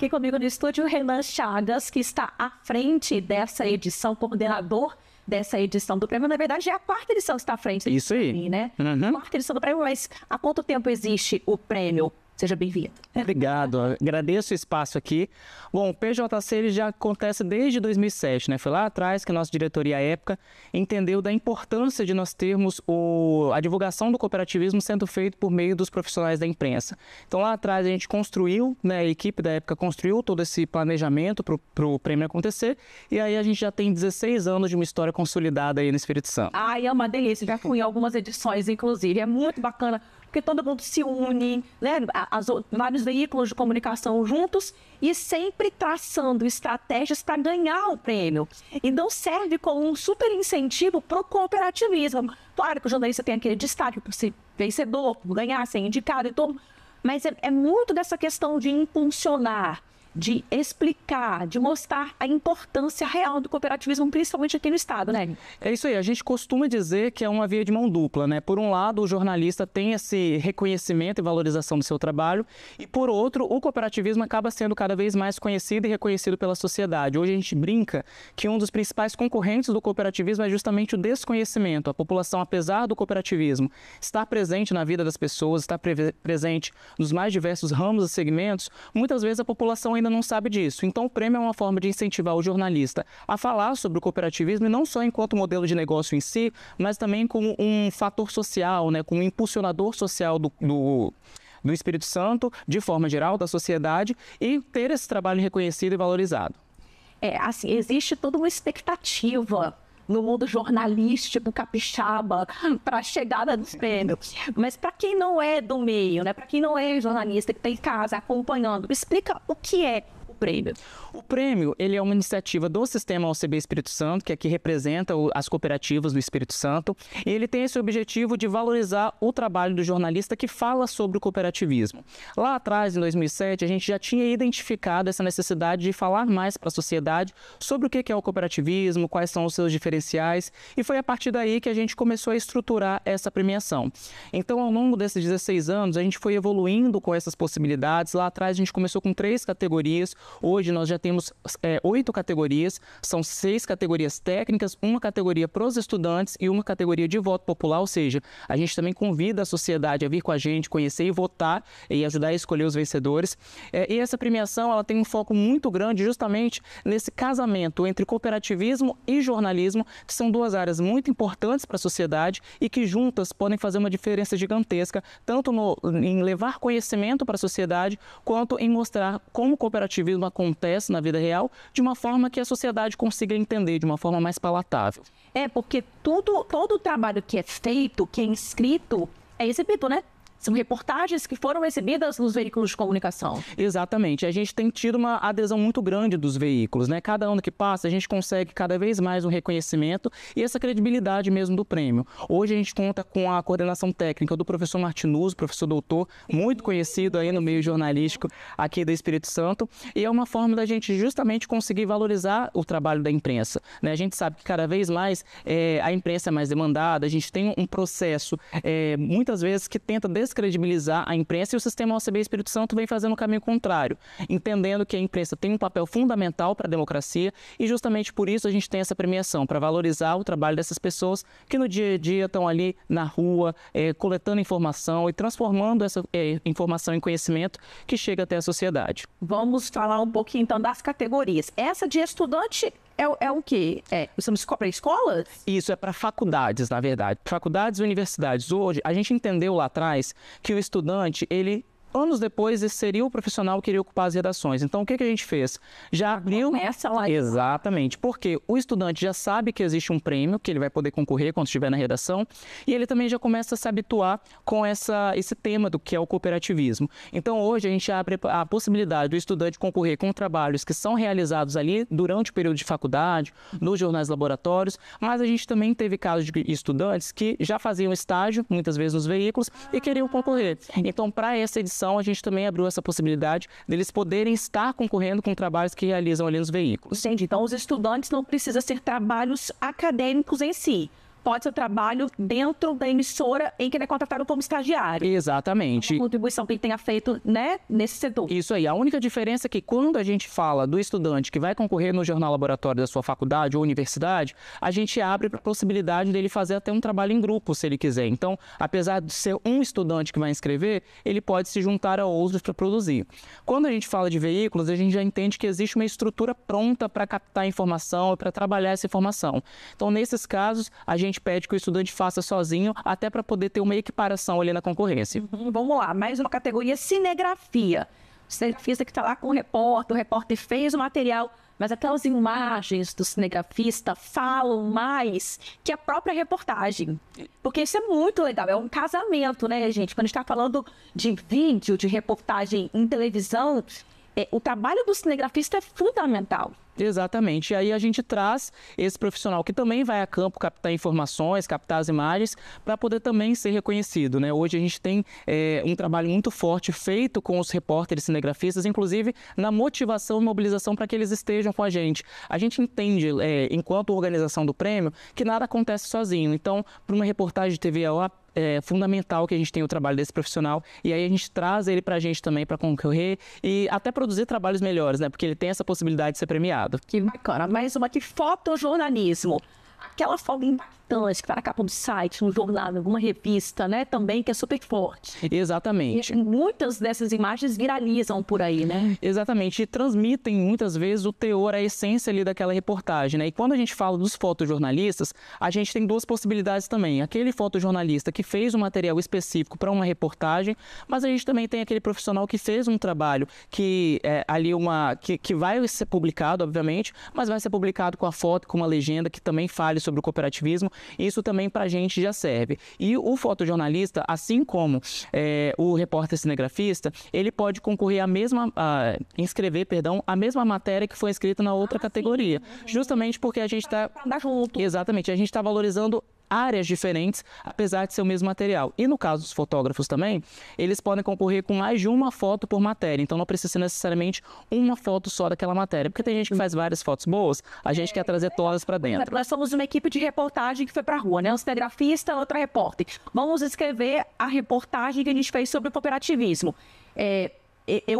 aqui comigo no estúdio o Renan Chagas, que está à frente dessa edição, coordenador dessa edição do prêmio. Na verdade, é a quarta edição que está à frente. Isso aí. Né? Quarta edição do prêmio, mas há quanto tempo existe o prêmio? Seja bem-vindo. Obrigado, agradeço o espaço aqui. Bom, o PJC ele já acontece desde 2007, né? Foi lá atrás que a nossa diretoria à época entendeu da importância de nós termos a divulgação do cooperativismo sendo feito por meio dos profissionais da imprensa. Então lá atrás a gente construiu, né, a equipe da época construiu todo esse planejamento para o prêmio acontecer, e aí a gente já tem 16 anos de uma história consolidada aí no Espírito Santo. Ai, é uma delícia, já fui em algumas edições, inclusive, é muito bacana, porque todo mundo se une, né? Vários veículos de comunicação juntos e sempre traçando estratégias para ganhar o prêmio. Então serve como um super incentivo para o cooperativismo. Claro que o jornalista tem aquele destaque por ser vencedor, por ganhar, ser indicado e tudo, mas é muito dessa questão de impulsionar, de explicar, de mostrar a importância real do cooperativismo, principalmente aqui no estado, né? É isso aí, a gente costuma dizer que é uma via de mão dupla, né? Por um lado, o jornalista tem esse reconhecimento e valorização do seu trabalho, e por outro, o cooperativismo acaba sendo cada vez mais conhecido e reconhecido pela sociedade. Hoje a gente brinca que um dos principais concorrentes do cooperativismo é justamente o desconhecimento. A população, apesar do cooperativismo estar presente na vida das pessoas, estar presente nos mais diversos ramos e segmentos, muitas vezes a população ainda não sabe disso. Então o prêmio é uma forma de incentivar o jornalista a falar sobre o cooperativismo, e não só enquanto modelo de negócio em si, mas também como um fator social, né, como um impulsionador social do Espírito Santo, de forma geral, da sociedade, e ter esse trabalho reconhecido e valorizado. Assim, existe toda uma expectativa no mundo jornalístico capixaba para a chegada dos prêmios. Mas para quem não é do meio, né, para quem não é jornalista, que está em casa acompanhando, explica o que é o prêmio. O prêmio, ele é uma iniciativa do Sistema OCB Espírito Santo, que aqui representa as cooperativas do Espírito Santo, e ele tem esse objetivo de valorizar o trabalho do jornalista que fala sobre o cooperativismo. Lá atrás, em 2007, a gente já tinha identificado essa necessidade de falar mais para a sociedade sobre o que é o cooperativismo, quais são os seus diferenciais, e foi a partir daí que a gente começou a estruturar essa premiação. Então, ao longo desses 16 anos, a gente foi evoluindo com essas possibilidades. Lá atrás, a gente começou com 3 categorias, hoje nós já temos 8 categorias, são 6 categorias técnicas, uma categoria para os estudantes e uma categoria de voto popular, ou seja, a gente também convida a sociedade a vir com a gente, conhecer e votar e ajudar a escolher os vencedores. E essa premiação ela tem um foco muito grande justamente nesse casamento entre cooperativismo e jornalismo, que são 2 áreas muito importantes para a sociedade e que juntas podem fazer uma diferença gigantesca, tanto em levar conhecimento para a sociedade, quanto em mostrar como o cooperativismo acontece na vida real, de uma forma que a sociedade consiga entender, de uma forma mais palatável. Porque todo o trabalho que é feito, que é inscrito, é exibido, né? São reportagens que foram exibidas nos veículos de comunicação. Exatamente. A gente tem tido uma adesão muito grande dos veículos, né? Cada ano que passa, a gente consegue cada vez mais um reconhecimento e essa credibilidade mesmo do prêmio. Hoje a gente conta com a coordenação técnica do professor Martinuso, professor doutor, muito conhecido aí no meio jornalístico aqui do Espírito Santo, e é uma forma da gente justamente conseguir valorizar o trabalho da imprensa, né? A gente sabe que cada vez mais a imprensa é mais demandada, a gente tem um processo, muitas vezes, que tenta descredibilizar a imprensa, e o Sistema OCB Espírito Santo vem fazendo o caminho contrário, entendendo que a imprensa tem um papel fundamental para a democracia, e justamente por isso a gente tem essa premiação, para valorizar o trabalho dessas pessoas que no dia a dia estão ali na rua, coletando informação e transformando essa informação em conhecimento que chega até a sociedade. Vamos falar um pouquinho então das categorias. Essa de estudante é o quê? Estamos para escolas? Isso é para faculdades, na verdade. Faculdades e universidades. Hoje, a gente entendeu lá atrás que o estudante, ele anos depois, esse seria o profissional que iria ocupar as redações. Então, o que a gente fez? Já abriu... Começa lá. Exatamente. Porque o estudante já sabe que existe um prêmio, que ele vai poder concorrer quando estiver na redação, e ele também já começa a se habituar com esse tema do que é o cooperativismo. Então, hoje, a gente abre a possibilidade do estudante concorrer com trabalhos que são realizados ali durante o período de faculdade, nos jornais laboratórios, mas a gente também teve casos de estudantes que já faziam estágio, muitas vezes nos veículos, e queriam concorrer. Então, para essa edição, a gente também abriu essa possibilidade deles poderem estar concorrendo com trabalhos que realizam ali nos veículos. Entendi. Então, os estudantes não precisam ser trabalhos acadêmicos em si. pode ser um trabalho dentro da emissora em que ele é contratado como estagiário. Exatamente. A contribuição que ele tenha feito, né, nesse setor. Isso aí. A única diferença é que quando a gente fala do estudante que vai concorrer no jornal laboratório da sua faculdade ou universidade, a gente abre para a possibilidade dele fazer até um trabalho em grupo, se ele quiser. Então, apesar de ser um estudante que vai inscrever, ele pode se juntar a outros para produzir. Quando a gente fala de veículos, a gente já entende que existe uma estrutura pronta para captar informação, para trabalhar essa informação. Então, nesses casos, a gente pede que o estudante faça sozinho, até para poder ter uma equiparação ali na concorrência. Vamos lá, mais uma categoria, cinegrafia. O cinegrafista que está lá com o repórter fez o material, mas aquelas imagens do cinegrafista falam mais que a própria reportagem. Porque isso é muito legal, é um casamento, né, gente? Quando a gente está falando de vídeo, de reportagem em televisão, o trabalho do cinegrafista é fundamental. Exatamente. E aí a gente traz esse profissional que também vai a campo captar informações, captar as imagens, para poder também ser reconhecido, né? Hoje a gente tem um trabalho muito forte feito com os repórteres cinegrafistas, inclusive na motivação e mobilização para que eles estejam com a gente. A gente entende, enquanto organização do prêmio, que nada acontece sozinho. Então, para uma reportagem de TV é fundamental que a gente tenha o trabalho desse profissional, e aí a gente traz ele para a gente também para concorrer e até produzir trabalhos melhores, né? Porque ele tem essa possibilidade de ser premiado. Que bacana. Mais uma aqui, fotojornalismo. Aquela foto impactante que está na capa do site, no jornal, em alguma revista, né? Também, que é super forte. Exatamente. E muitas dessas imagens viralizam por aí, né? Exatamente. E transmitem, muitas vezes, o teor, a essência ali daquela reportagem, né? E quando a gente fala dos fotojornalistas, a gente tem duas possibilidades também. Aquele fotojornalista que fez um material específico para uma reportagem, mas a gente também tem aquele profissional que fez um trabalho que que vai ser publicado, obviamente, mas vai ser publicado com a foto, com uma legenda que também fale sobre o cooperativismo. Isso também para a gente já serve. E o fotojornalista, assim como o repórter cinegrafista, ele pode concorrer inscrever a mesma matéria que foi escrita na outra categoria. Justamente porque a gente está... Exatamente, a gente está valorizando áreas diferentes, apesar de ser o mesmo material. E no caso dos fotógrafos também, eles podem concorrer com mais de uma foto por matéria, então não precisa ser necessariamente uma foto só daquela matéria, porque tem gente que faz várias fotos boas, a gente quer trazer todas para dentro. Nós somos uma equipe de reportagem que foi para a rua, né? Um cinegrafista, outra repórter. Vamos escrever a reportagem que a gente fez sobre o cooperativismo.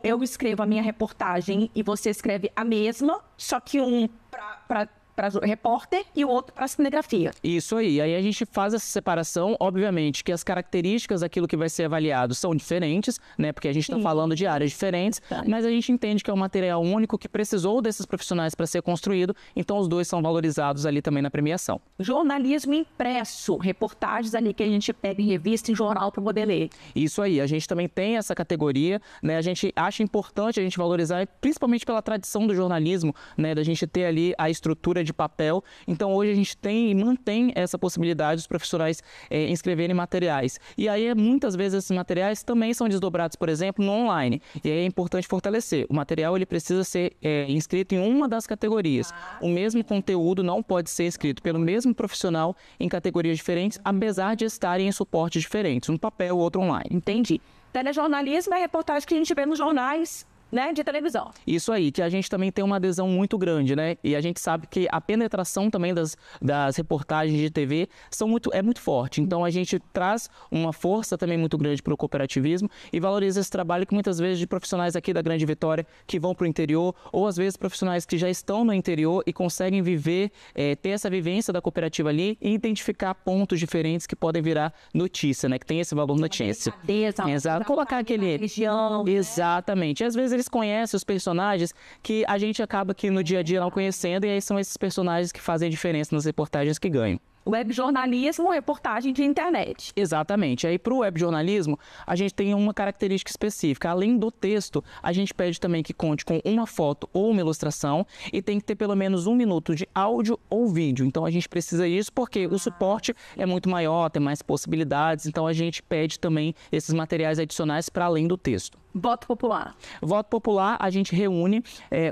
Eu escrevo a minha reportagem e você escreve a mesma, só que um para repórter e o outro para cinegrafia. Isso aí. Aí a gente faz essa separação, obviamente que as características daquilo que vai ser avaliado são diferentes, né? Porque a gente está falando de áreas diferentes, mas a gente entende que é um material único que precisou desses profissionais para ser construído, então os dois são valorizados ali também na premiação. Jornalismo impresso, reportagens ali que a gente pega em revista, em jornal para poder ler. Isso aí. A gente também tem essa categoria, né? A gente acha importante a gente valorizar, principalmente pela tradição do jornalismo, né? Da gente ter ali a estrutura de papel. Então hoje a gente tem e mantém essa possibilidade dos profissionais inscreverem materiais. E aí muitas vezes esses materiais também são desdobrados, por exemplo, no online. E aí é importante fortalecer. O material ele precisa ser inscrito em uma das categorias. O mesmo conteúdo não pode ser escrito pelo mesmo profissional em categorias diferentes, apesar de estarem em suportes diferentes, um papel ou outro online. Entendi. Telejornalismo é a reportagem que a gente vê nos jornais, né, de televisão. Isso aí, que a gente também tem uma adesão muito grande, né? E a gente sabe que a penetração também das reportagens de TV é muito forte. Então a gente traz uma força também muito grande para o cooperativismo e valoriza esse trabalho que muitas vezes de profissionais aqui da Grande Vitória que vão para o interior, ou às vezes profissionais que já estão no interior e conseguem viver, ter essa vivência da cooperativa ali e identificar pontos diferentes que podem virar notícia, né? Que tem esse valor notícia. Exato. Colocar aquele... região. Exatamente. Às vezes eles conhecem os personagens que a gente acaba aqui no dia a dia não conhecendo, e aí são esses personagens que fazem diferença nas reportagens que ganham. Webjornalismo, reportagem de internet. Exatamente. Aí para o webjornalismo, a gente tem uma característica específica. Além do texto, a gente pede também que conte com uma foto ou uma ilustração e tem que ter pelo menos 1 minuto de áudio ou vídeo. Então a gente precisa disso porque o suporte é muito maior, tem mais possibilidades. Então a gente pede também esses materiais adicionais para além do texto. Voto popular. Voto popular, a gente reúne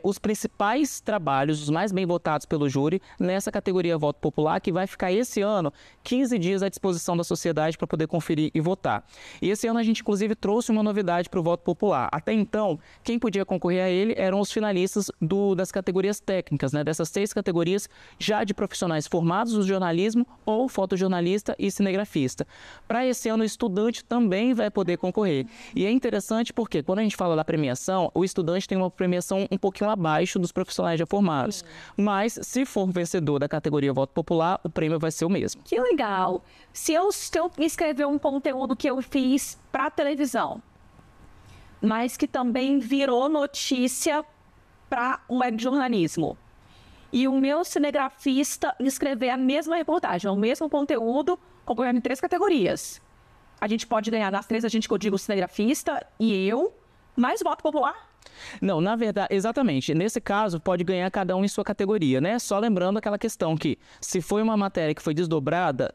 os principais trabalhos, os mais bem votados pelo júri, nessa categoria voto popular, que vai ficar esse ano 15 dias à disposição da sociedade para poder conferir e votar. E esse ano a gente, inclusive, trouxe uma novidade para o voto popular. Até então, quem podia concorrer a ele eram os finalistas das categorias técnicas, né? Dessas 6 categorias já de profissionais formados no jornalismo ou fotojornalista e cinegrafista. Para esse ano, o estudante também vai poder concorrer. E é interessante porque, quando a gente fala da premiação, o estudante tem uma premiação um pouquinho abaixo dos profissionais já formados. Mas, se for vencedor da categoria voto popular, o prêmio vai ser o mesmo. Que legal! Se eu escrever um conteúdo que eu fiz para televisão, mas que também virou notícia para o webjornalismo, e o meu cinegrafista escrever a mesma reportagem, o mesmo conteúdo, concorrendo em 3 categorias. A gente pode ganhar nas 3, que eu digo cinegrafista e eu, mais voto popular? Não, na verdade, exatamente. Nesse caso, pode ganhar cada um em sua categoria, né? Só lembrando aquela questão que, se foi uma matéria que foi desdobrada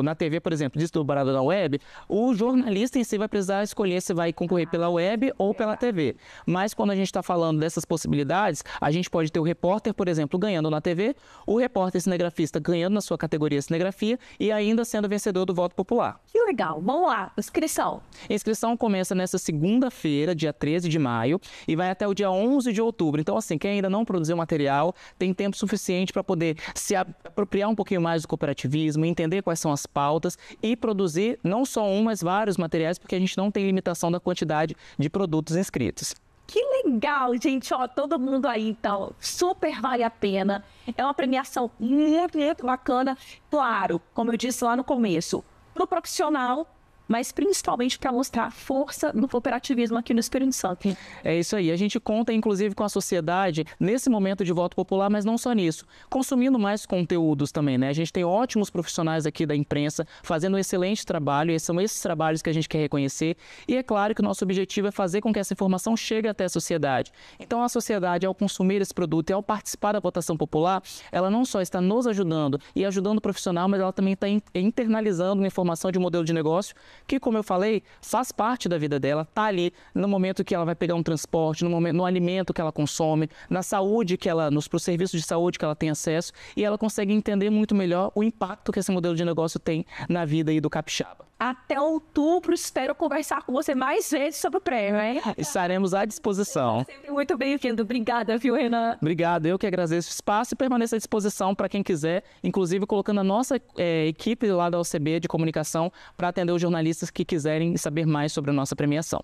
na TV, por exemplo, desdobrada na web, o jornalista em si vai precisar escolher se vai concorrer pela web ou pela TV. Mas quando a gente está falando dessas possibilidades, a gente pode ter o repórter, por exemplo, ganhando na TV, o repórter cinegrafista ganhando na sua categoria cinegrafia e ainda sendo vencedor do voto popular. Que legal. Vamos lá. Inscrição. A inscrição começa nessa segunda-feira, dia 13 de maio, e vai até o dia 11 de outubro. Então, assim, quem ainda não produziu material tem tempo suficiente para poder se apropriar um pouquinho mais do cooperativismo, entender quais são as pautas e produzir não só um, mas vários materiais, porque a gente não tem limitação da quantidade de produtos inscritos. Que legal, gente. Ó, todo mundo aí, então, super vale a pena. É uma premiação muito, muito bacana. Claro, como eu disse lá no começo, pro profissional, mas principalmente para mostrar a força do cooperativismo aqui no Espírito Santo. É isso aí. A gente conta, inclusive, com a sociedade nesse momento de voto popular, mas não só nisso. Consumindo mais conteúdos também, né? A gente tem ótimos profissionais aqui da imprensa fazendo um excelente trabalho, e são esses trabalhos que a gente quer reconhecer. E é claro que o nosso objetivo é fazer com que essa informação chegue até a sociedade. Então, a sociedade, ao consumir esse produto e ao participar da votação popular, ela não só está nos ajudando e ajudando o profissional, mas ela também está internalizando uma informação de modelo de negócio que, como eu falei, faz parte da vida dela, está ali no momento que ela vai pegar um transporte, no alimento que ela consome, na saúde nos serviços de saúde que ela tem acesso, e ela consegue entender muito melhor o impacto que esse modelo de negócio tem na vida aí do capixaba. Até outubro, espero conversar com você mais vezes sobre o prêmio, hein? Estaremos à disposição. Sempre muito bem-vindo. Obrigada, viu, Renan? Obrigado, eu que agradeço o espaço e permaneço à disposição para quem quiser, inclusive colocando a nossa equipe lá da OCB de comunicação para atender os jornalistas que quiserem saber mais sobre a nossa premiação.